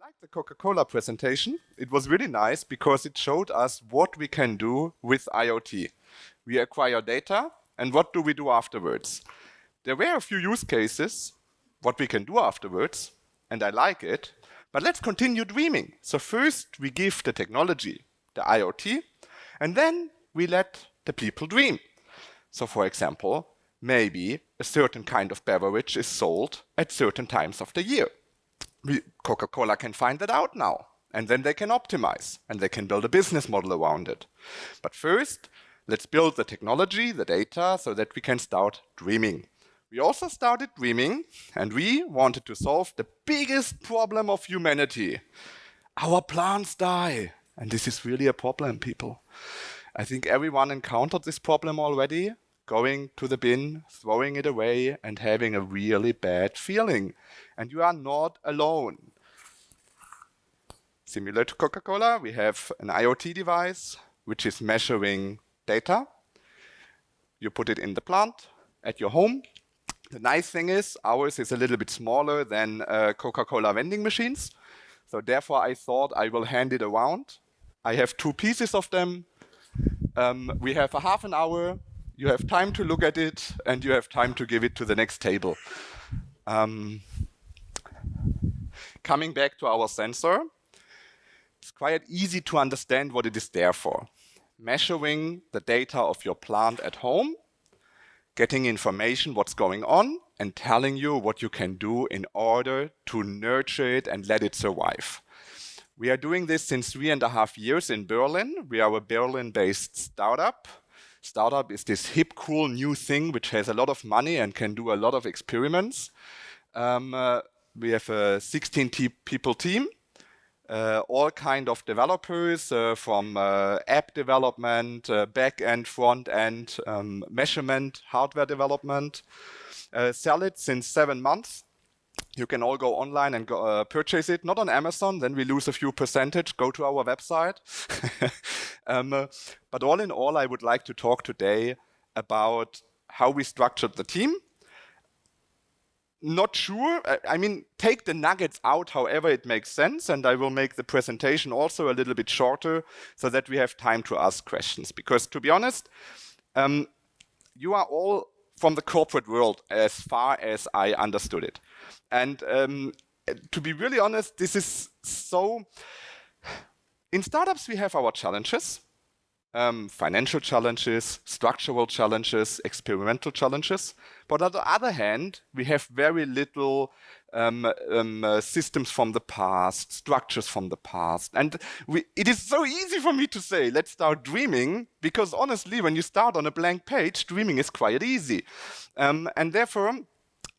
liked the Coca-Cola presentation. It was really nice because it showed us what we can do with IoT. We acquire data, and what do we do afterwards? There were a few use cases, what we can do afterwards, and I like it, but let's continue dreaming. So first we give the technology, the IoT, and then we let the people dream. So for example, maybe a certain kind of beverage is sold at certain times of the year. Coca-Cola can find that out now, and then they can optimize, and they can build a business model around it. But first, let's build the technology, the data, so that we can start dreaming. We also started dreaming, and we wanted to solve the biggest problem of humanity. Our plants die, and this is really a problem, people. I think everyone encountered this problem already, going to the bin, throwing it away, and having a really bad feeling. And you are not alone. Similar to Coca-Cola, we have an IoT device, which is measuring data. You put it in the plant at your home. The nice thing is, ours is a little bit smaller than Coca-Cola vending machines. So therefore, I thought I will hand it around. I have 2 pieces of them. We have a half an hour. You have time to look at it, and you have time to give it to the next table. Coming back to our sensor, it's quite easy to understand what it is there for. Measuring the data of your plant at home, getting information what's going on, and telling you what you can do in order to nurture it and let it survive. We are doing this since 3.5 years in Berlin. We are a Berlin-based startup. Startup is this hip, cool new thing which has a lot of money and can do a lot of experiments. We have a 16-people team, all kind of developers from app development, back-end, front-end, measurement, hardware development. Sell it since 7 months. You can all go online and go, purchase it, not on Amazon, then we lose a few percentage, go to our website. But all in all, I would like to talk today about how we structured the team. Not sure, I mean, take the nuggets out however it makes sense, and I will make the presentation also a little bit shorter so that we have time to ask questions. Because to be honest, you are all from the corporate world as far as I understood it. And to be really honest, this is so... In startups, we have our challenges, financial challenges, structural challenges, experimental challenges. But on the other hand, we have very little systems from the past, structures from the past. And it is so easy for me to say, let's start dreaming, because honestly, when you start on a blank page, dreaming is quite easy. And therefore,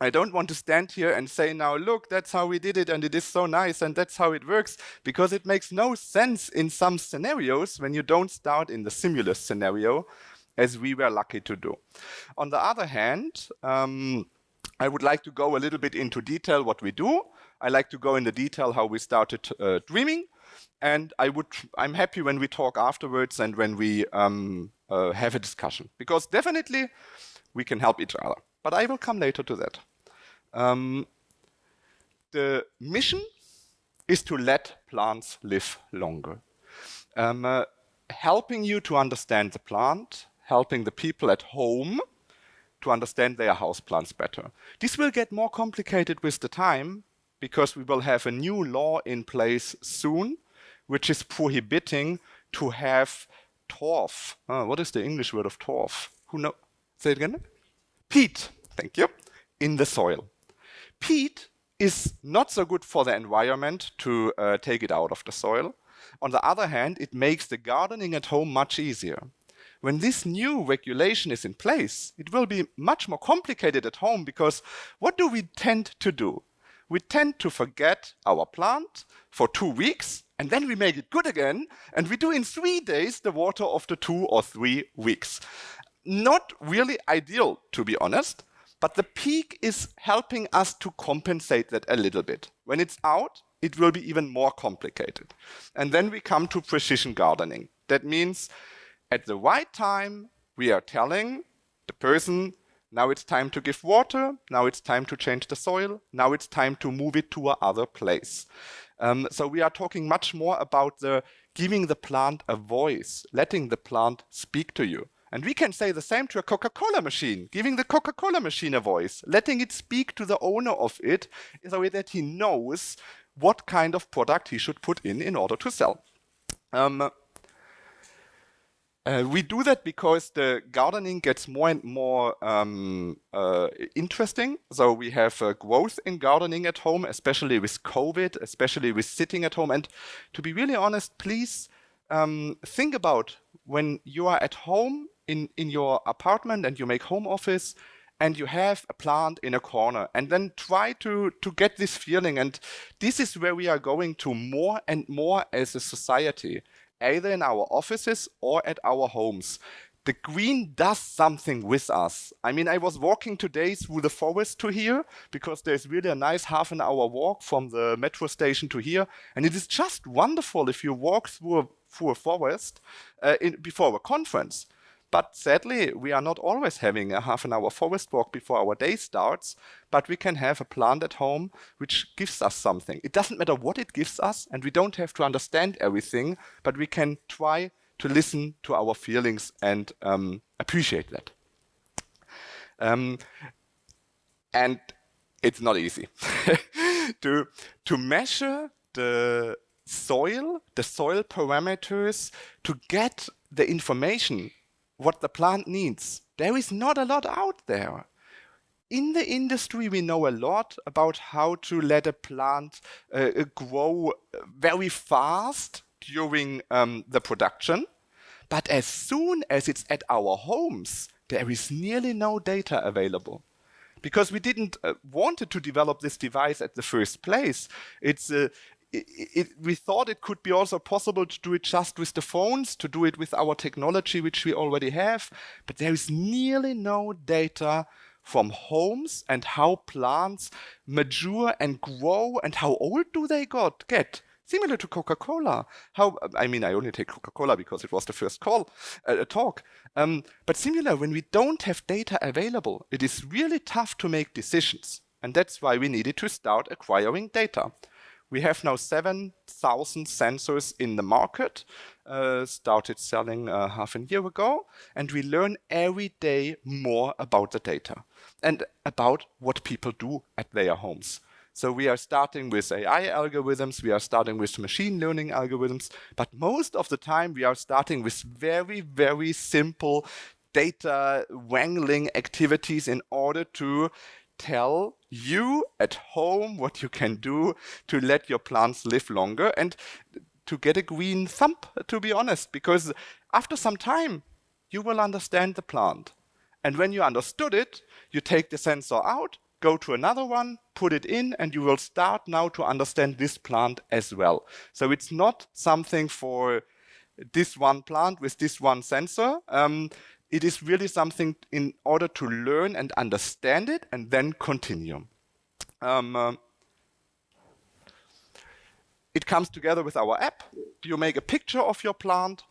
I don't want to stand here and say now, look, that's how we did it and it is so nice and that's how it works, because it makes no sense in some scenarios when you don't start in the simulus scenario, as we were lucky to do. On the other hand, I would like to go a little bit into detail what we do. I like to go into detail how we started dreaming, and I'm happy when we talk afterwards and when we have a discussion, because definitely we can help each other. But I will come later to that. The mission is to let plants live longer. Helping you to understand the plant, helping the people at home to understand their houseplants better. This will get more complicated with the time, because we will have a new law in place soon, which is prohibiting to have torf. What is the English word of torf? Who knows? Say it again. Peat, thank you, in the soil. Peat is not so good for the environment to take it out of the soil. On the other hand, it makes the gardening at home much easier. When this new regulation is in place, it will be much more complicated at home, because what do we tend to do? We tend to forget our plant for 2 weeks, and then we make it good again, and we do in 3 days the water of the 2 or 3 weeks. Not really ideal, to be honest, but the peak is helping us to compensate that a little bit. When it's out, it will be even more complicated. And then we come to precision gardening. That means at the right time, we are telling the person, now it's time to give water, now it's time to change the soil, now it's time to move it to another place. So we are talking much more about giving the plant a voice, letting the plant speak to you. And we can say the same to a Coca-Cola machine, giving the Coca-Cola machine a voice, letting it speak to the owner of it so that he knows what kind of product he should put in order to sell. We do that because the gardening gets more and more interesting. So we have growth in gardening at home, especially with COVID, especially with sitting at home. And to be really honest, please think about when you are at home in your apartment and you make home office and you have a plant in a corner, and then try to get this feeling. And this is where we are going to more and more as a society, either in our offices or at our homes. The green does something with us. I mean, I was walking today through the forest to here because there's really a nice half-an-hour walk from the metro station to here. And it is just wonderful if you walk through a forest before a conference. But sadly, we are not always having a half-an-hour forest walk before our day starts, but we can have a plant at home which gives us something. It doesn't matter what it gives us, and we don't have to understand everything, but we can try to listen to our feelings and appreciate that. And it's not easy. to measure the soil parameters, to get the information what the plant needs. There is not a lot out there. In the industry, we know a lot about how to let a plant grow very fast during the production. But as soon as it's at our homes, there is nearly no data available. Because we didn't wanted to develop this device at the first place. We thought it could be also possible to do it just with the phones, to do it with our technology, which we already have. But there is nearly no data from homes and how plants mature and grow and how old do they get. Similar to Coca-Cola. I only take Coca-Cola because it was the first talk. But similar, when we don't have data available, it is really tough to make decisions. And that's why we needed to start acquiring data. We have now 7,000 sensors in the market, started selling half a year ago, and we learn every day more about the data and about what people do at their homes. So we are starting with AI algorithms, we are starting with machine learning algorithms, but most of the time we are starting with very, very simple data wrangling activities in order to tell you at home what you can do to let your plants live longer and to get a green thumb, to be honest, because after some time you will understand the plant. And when you understood it, you take the sensor out, go to another one, put it in, and you will start now to understand this plant as well. So it's not something for this one plant with this one sensor. It is really something in order to learn and understand it and then continue. It comes together with our app. You make a picture of your plant.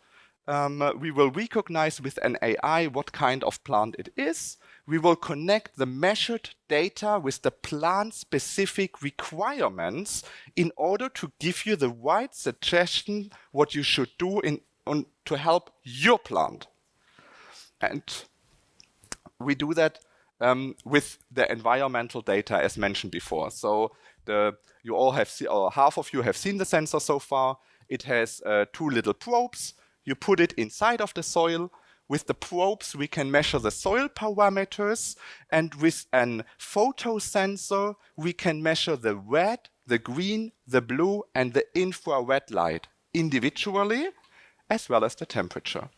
We will recognize with an AI what kind of plant it is. We will connect the measured data with the plant-specific requirements in order to give you the right suggestion what you should do to help your plant. And we do that with the environmental data as mentioned before. So you all have seen, or half of you have seen the sensor so far. It has two little probes. You put it inside of the soil. With the probes, we can measure the soil parameters. And with a photo sensor, we can measure the red, the green, the blue, and the infrared light individually, as well as the temperature.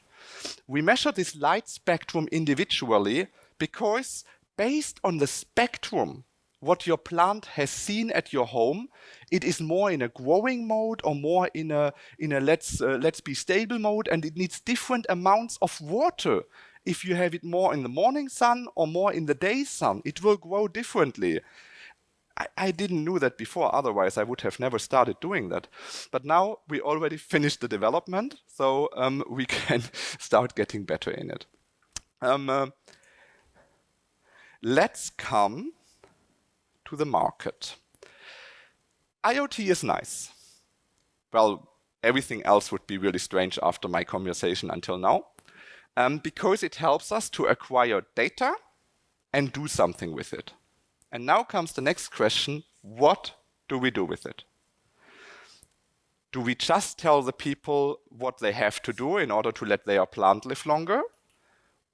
We measure this light spectrum individually because based on the spectrum, what your plant has seen at your home, it is more in a growing mode or more in a let's be stable mode, and it needs different amounts of water. If you have it more in the morning sun or more in the day sun, it will grow differently. I didn't know that before, otherwise I would have never started doing that. But now we already finished the development, so we can start getting better in it. Let's come to the market. IoT is nice. Well, everything else would be really strange after my conversation until now. Because it helps us to acquire data and do something with it. And now comes the next question, what do we do with it? Do we just tell the people what they have to do in order to let their plant live longer?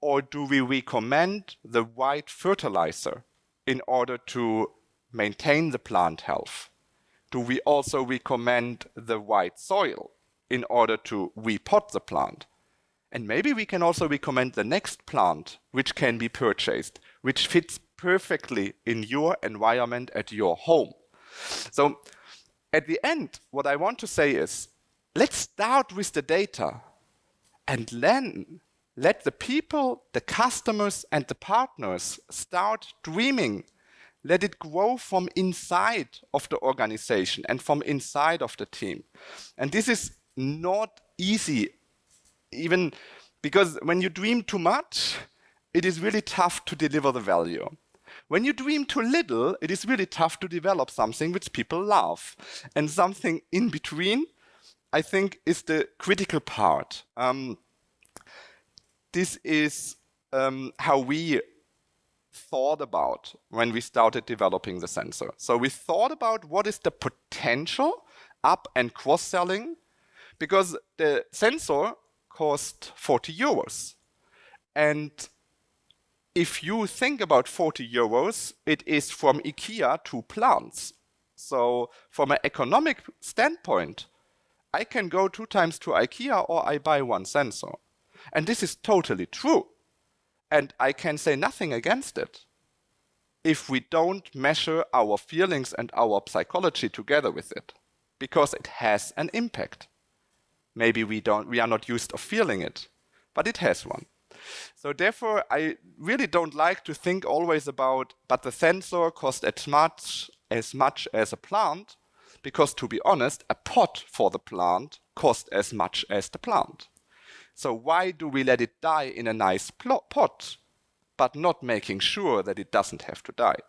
Or do we recommend the right fertilizer in order to maintain the plant health? Do we also recommend the right soil in order to repot the plant? And maybe we can also recommend the next plant which can be purchased, which fits perfectly in your environment at your home. So at the end, what I want to say is, let's start with the data and then let the people, the customers and the partners start dreaming. Let it grow from inside of the organization and from inside of the team. And this is not easy, even because when you dream too much, it is really tough to deliver the value. When you dream too little, it is really tough to develop something which people love. And something in between, I think, is the critical part. This is how we thought about when we started developing the sensor. So we thought about what is the potential up and cross-selling, because the sensor cost 40 euros. And if you think about 40 euros, it is from IKEA to plants. So from an economic standpoint, I can go 2 times to IKEA or I buy one sensor. And this is totally true. And I can say nothing against it if we don't measure our feelings and our psychology together with it, because it has an impact. Maybe we are not used to feeling it, but it has one. So therefore, I really don't like to think always about, but the sensor costs as much as a plant, because to be honest, a pot for the plant costs as much as the plant. So why do we let it die in a nice pot, but not making sure that it doesn't have to die?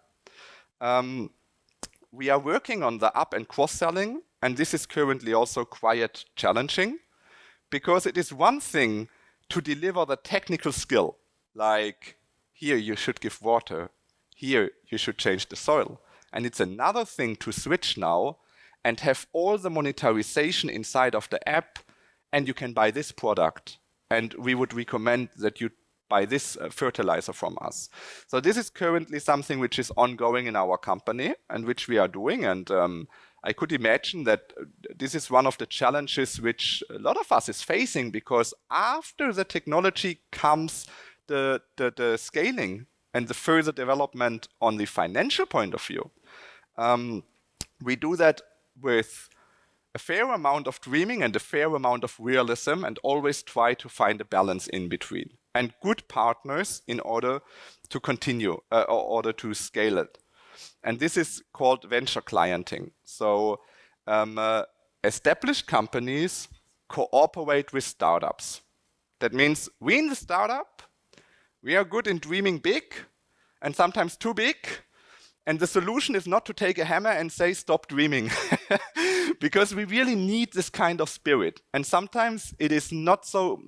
We are working on the up and cross-selling, and this is currently also quite challenging, because it is one thing to deliver the technical skill, like here you should give water, here you should change the soil. And it's another thing to switch now and have all the monetization inside of the app, and you can buy this product. And we would recommend that you buy this fertilizer from us. So this is currently something which is ongoing in our company and which we are doing. And I could imagine that this is one of the challenges which a lot of us is facing, because after the technology comes the scaling and the further development on the financial point of view. We do that with a fair amount of dreaming and a fair amount of realism, and always try to find a balance in between. And good partners in order to continue, or order to scale it. And this is called venture clienting. So established companies cooperate with startups. That means we in the startup, we are good in dreaming big and sometimes too big. And the solution is not to take a hammer and say, stop dreaming, because we really need this kind of spirit. And sometimes it is not so,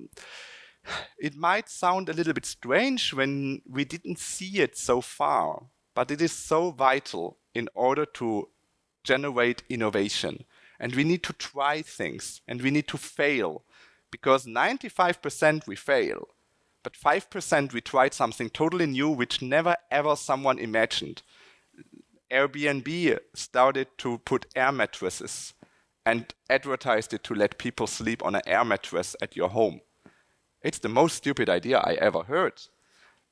it might sound a little bit strange when we didn't see it so far, but it is so vital in order to generate innovation. And we need to try things and we need to fail, because 95% we fail, but 5% we tried something totally new which never ever someone imagined. Airbnb started to put air mattresses and advertised it to let people sleep on an air mattress at your home. It's the most stupid idea I ever heard.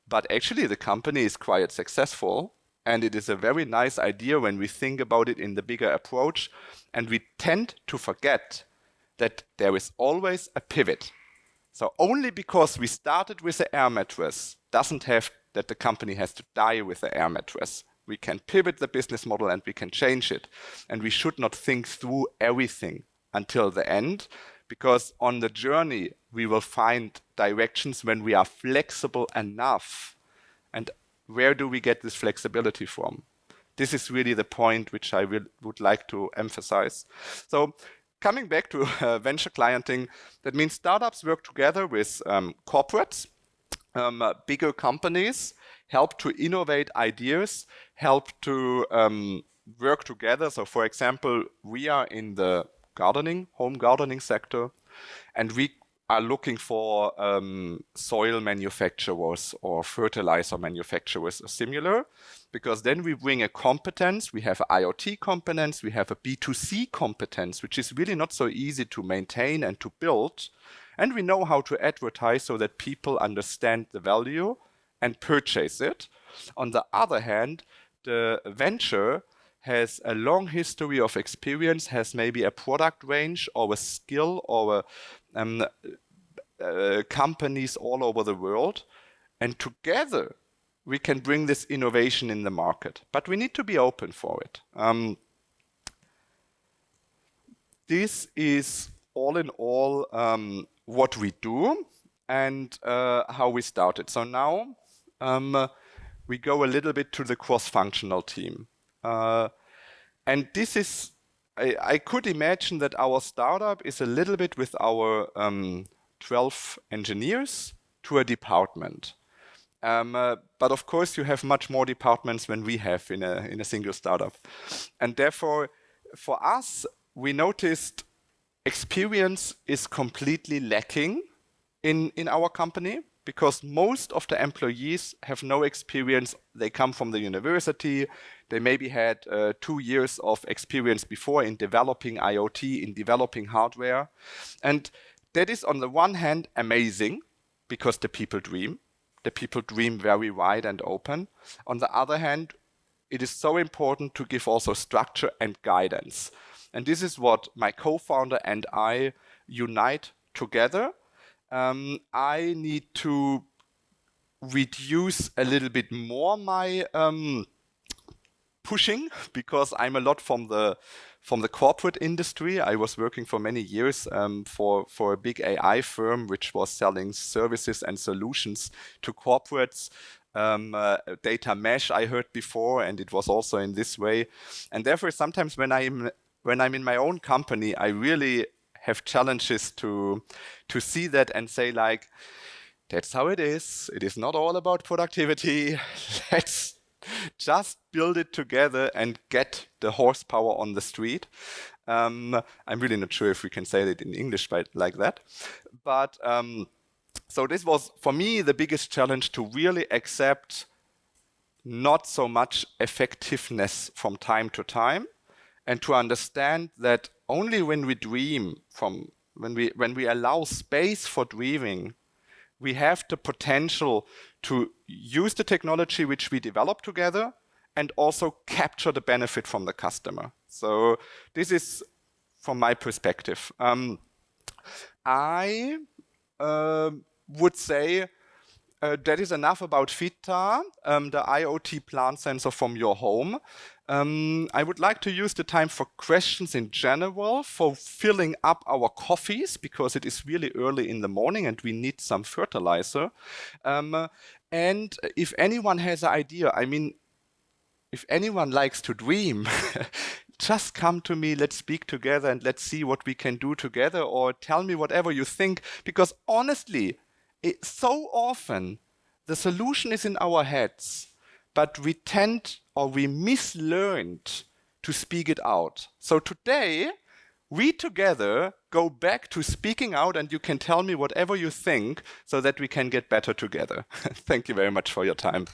But actually the company is quite successful, and it is a very nice idea when we think about it in the bigger approach. And we tend to forget that there is always a pivot. So only because we started with an air mattress doesn't have that the company has to die with the air mattress. We can pivot the business model and we can change it. And we should not think through everything until the end, because on the journey, we will find directions when we are flexible enough. And where do we get this flexibility from? This is really the point which I would like to emphasize. So coming back to venture clienting, that means startups work together with corporates, bigger companies, help to innovate ideas, help to work together. So for example, we are in the home gardening sector, and we are looking for soil manufacturers or fertilizer manufacturers or similar, because then we bring a competence. We have IoT competence, we have a B2C competence, which is really not so easy to maintain and to build. And we know how to advertise so that people understand the value and purchase it. On the other hand, the venture has a long history of experience, has maybe a product range or a skill or companies all over the world. And together, we can bring this innovation in the market. But we need to be open for it. This is all in all what we do and how we started. So now we go a little bit to the cross-functional team. And this is, I could imagine that our startup is a little bit with our 12 engineers to a department. But of course, you have much more departments than we have in a single startup. And therefore, for us, we noticed experience is completely lacking in our company, because most of the employees have no experience. They come from the university. They maybe had 2 years of experience before in developing IoT, in developing hardware. And that is, on the one hand, amazing, because the people dream. The people dream very wide and open. On the other hand, it is so important to give also structure and guidance. And this is what my co-founder and I unite together. I need to reduce a little bit more my pushing, because I'm a lot from the corporate industry. I was working for many years for a big AI firm which was selling services and solutions to corporates. Data mesh I heard before, and it was also in this way. And therefore, sometimes when I'm in my own company, I really have challenges to see that and say, like, that's how it is. It is not all about productivity. Let's just build it together and get the horsepower on the street. I'm really not sure if we can say it in English like that. But so this was, for me, the biggest challenge, to really accept not so much effectiveness from time to time, and to understand that only when we dream, when we allow space for dreaming, we have the potential to use the technology which we develop together and also capture the benefit from the customer. So this is from my perspective. I would say that is enough about FYTA, the IoT plant sensor from your home. I would like to use the time for questions in general, for filling up our coffees, because it is really early in the morning and we need some fertilizer. And if anyone has an idea, I mean, if anyone likes to dream, just come to me, let's speak together and let's see what we can do together, or tell me whatever you think, because honestly, so often the solution is in our heads, but we mislearned to speak it out. So today, we together go back to speaking out, and you can tell me whatever you think so that we can get better together. Thank you very much for your time.